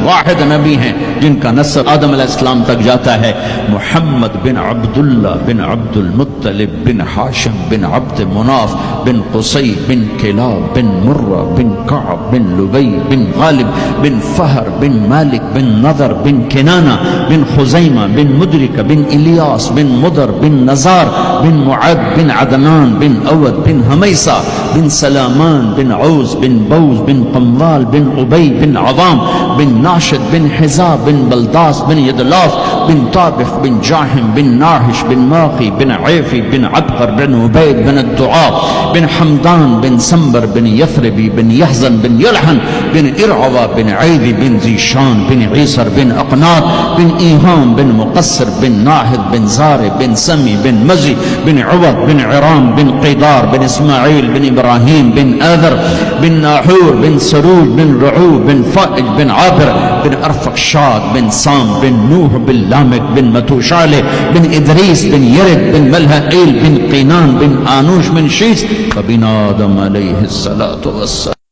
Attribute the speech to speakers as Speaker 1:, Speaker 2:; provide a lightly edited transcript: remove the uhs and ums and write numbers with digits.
Speaker 1: वाहिद नबी हैं जिनका नस्ब आदम अलैहिस्सलाम तक जाता है। मुहम्मद बिन अब्दुल्ला बिन अब्दुल मुत्तलिब बिन हाशिम बिन अब्द मुनाफ बिन कुसै बिन किलाब बिन मुर्रा बिन कअब बिन लुबई बिन गालिब बिन फहर बिन मालिक बिन नदर बिन किनाना बिन खुजैमा बिन मुदरिक बिन इलियास बिन मुदर बिन नजार बिन मुअद बिन अदनान बिन अवद बिन हमैसा बिन सलामान बिन औस बिन बौज बिन कमवाल बिन उबई बिन अवाम बिन नाशिद बिन हिजाब बिन बलदास बिन यदलाफ बिन ताबिख बिन जाहिम बिन नाहिश बिन माखी बिन ऐफी बिन अबकर बिन उबैद बिन दुआ बिन हमदान बिन संबर बिन यथरबी बिन यहजन बिन यलहन बिन इरअवा बिन ऐदी बिन जीशान बिन ईसर बिन अकनात बिन ईहाम बिन मुकस्सर बिन नाहिद बिन ज़ारे बिन समी बिन मजी बिन उवद बिन इराम बिन क़िदार बिन इस्माईल बिन इब्राहीम बिन आदर बिन नाहूर बिन सरूज बिन रऊब बिन फ़ाइज बिन आबिर बिन अरफ़क्षाद बिन साम बिन नूह बिन लामिक बिन मतूशाले बिन इदरीस बिन यरिद बिन मलहईल बिन क़ीनान बिन आनूश बिन शीस बिन आदम अलैहिस्सलातु वस्सलाम।